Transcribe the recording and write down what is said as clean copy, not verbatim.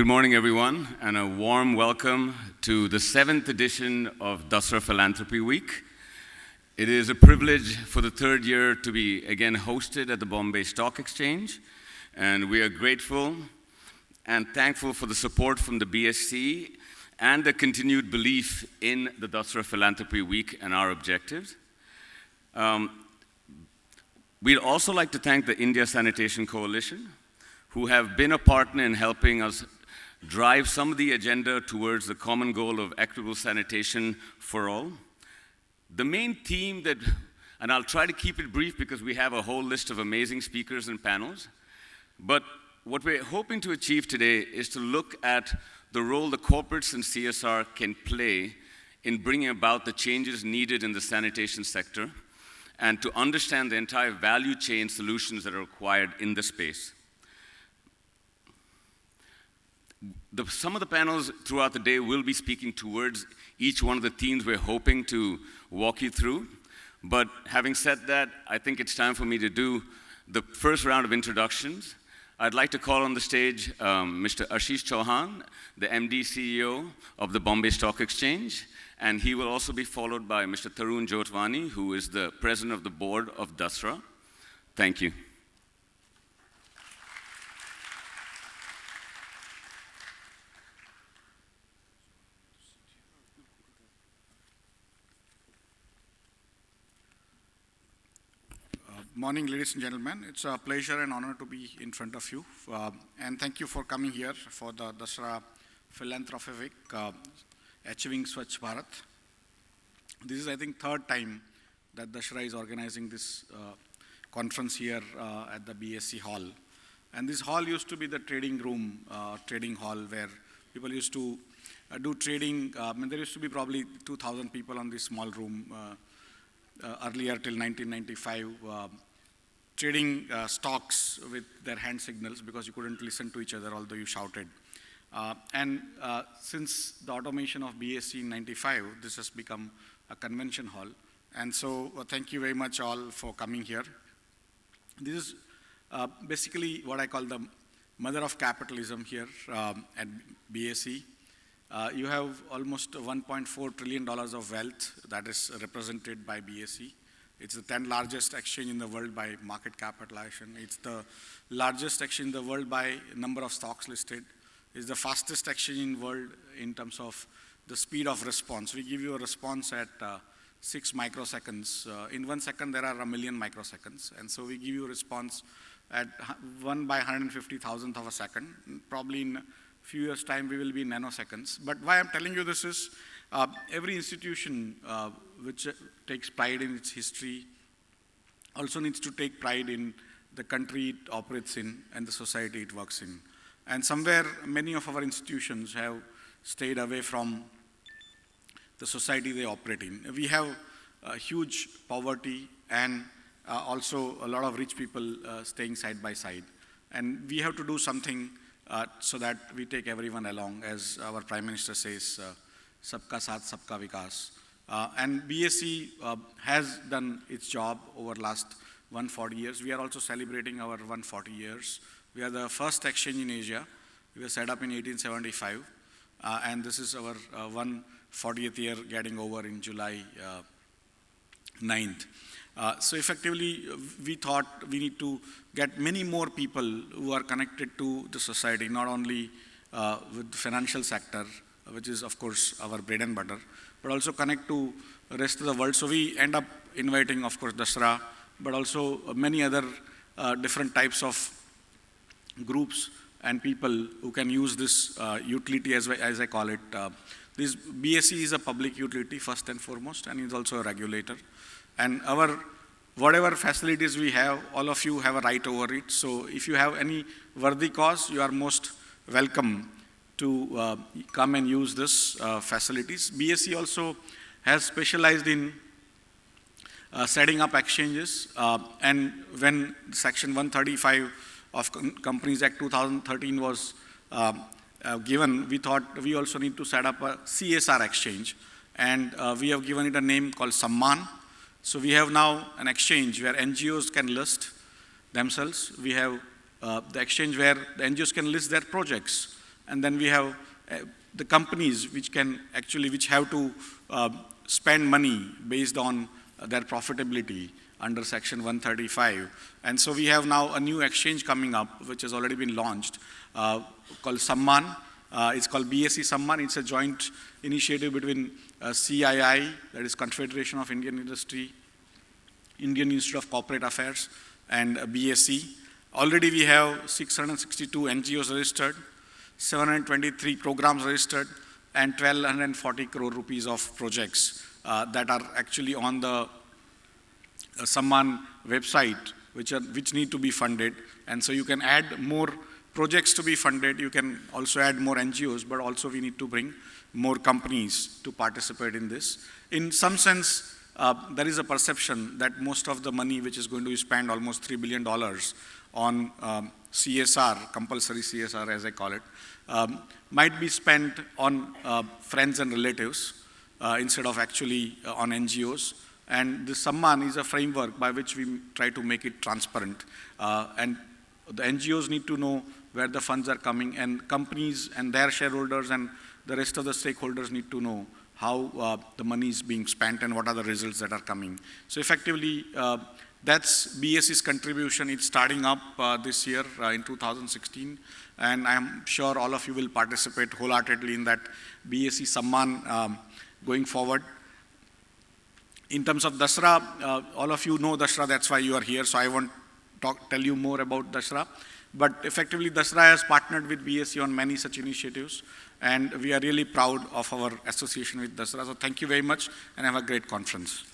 Good morning, everyone, and a warm welcome to the 7th edition of Dasra Philanthropy Week. It is a privilege for the third year to be again hosted at the Bombay Stock Exchange, and we are grateful and thankful for the support from the BSC and the continued belief in the Dasra Philanthropy Week and our objectives. We'd also like to thank the India Sanitation Coalition, who have been a partner in helping us drive some of the agenda towards the common goal of equitable sanitation for all. The main theme and I'll try to keep it brief because we have a whole list of amazing speakers and panels, but what we're hoping to achieve today is to look at the role the corporates and CSR can play in bringing about the changes needed in the sanitation sector and to understand the entire value chain solutions that are required in the space. Some of the panels throughout the day will be speaking towards each one of the themes we're hoping to walk you through. But having said that, I think it's time for me to do the first round of introductions. I'd like to call on the stage Mr. Ashish Chauhan, the MD CEO of the Bombay Stock Exchange, and he will also be followed by Mr. Tarun Jotwani, who is the president of the board of Dasra. Thank you. Morning, ladies and gentlemen. It's a pleasure and honor to be in front of you. And thank you for coming here for the Dasra Philanthropy Week, Achieving Swachh Bharat. This is, I think, third time that Dasra is organizing this conference here at the BSC hall. And this hall used to be the trading room, trading hall, where people used to do trading. There used to be probably 2,000 people on this small room earlier till 1995. Trading stocks with their hand signals because you couldn't listen to each other although you shouted. Since the automation of BSC in 95, this has become a convention hall. And so thank you very much all for coming here. This is basically what I call the mother of capitalism here at BSC. You have almost $1.4 trillion of wealth that is represented by BSC. It's the 10th largest exchange in the world by market capitalization. It's the largest exchange in the world by number of stocks listed. It's the fastest exchange in the world in terms of the speed of response. We give you a response at 6 microseconds. In 1 second, there are a million microseconds. And so we give you a response at 1 by 150,000th of a second. Probably in a few years' time, we will be in nanoseconds. But why I'm telling you this is, every institution which takes pride in its history also needs to take pride in the country it operates in and the society it works in. And somewhere, many of our institutions have stayed away from the society they operate in. We have huge poverty and also a lot of rich people staying side by side. And we have to do something so that we take everyone along, as our Prime Minister says, Sabka Saath, Sabka Vikas. And BSC has done its job over last 140 years. We are also celebrating our 140 years. We are the first exchange in Asia. We were set up in 1875, and this is our 140th year getting over in July 9th. So effectively, we thought we need to get many more people who are connected to the society, not only with the financial sector, which is, of course, our bread and butter, but also connect to the rest of the world. So we end up inviting, of course, Dasra, but also many other different types of groups and people who can use this utility, as I call it. This BSC is a public utility, first and foremost, and is also a regulator. And whatever facilities we have, all of you have a right over it. So if you have any worthy cause, you are most welcome to come and use this facilities. BSC also has specialized in setting up exchanges. And when Section 135 of Companies Act 2013 was given, we thought we also need to set up a CSR exchange. And we have given it a name called Samman. So we have now an exchange where NGOs can list themselves. We have the exchange where the NGOs can list their projects. And then we have the companies which have to spend money based on their profitability under Section 135. And so we have now a new exchange coming up, which has already been launched, called Samman. It's called BSE Samman. It's a joint initiative between CII, that is Confederation of Indian Industry, Indian Institute of Corporate Affairs, and BSE. Already we have 662 NGOs registered, 723 programs registered, and 1,240 crore rupees of projects that are actually on the Samman website, which need to be funded. And so you can add more projects to be funded. You can also add more NGOs, but also we need to bring more companies to participate in this. In some sense, there is a perception that most of the money which is going to be spent, almost $3 billion on CSR, compulsory CSR as I call it, might be spent on friends and relatives instead of actually on NGOs. And the Samman is a framework by which we try to make it transparent. And the NGOs need to know where the funds are coming, and companies and their shareholders and the rest of the stakeholders need to know how the money is being spent and what are the results that are coming. So effectively, that's BSE's contribution. It's starting up this year in 2016, and I'm sure all of you will participate wholeheartedly in that BSE Samman going forward. In terms of Dasra, all of you know Dasra, that's why you are here, so I won't tell you more about Dasra. But effectively, Dasra has partnered with BSE on many such initiatives, and we are really proud of our association with Dasra. So thank you very much, and have a great conference.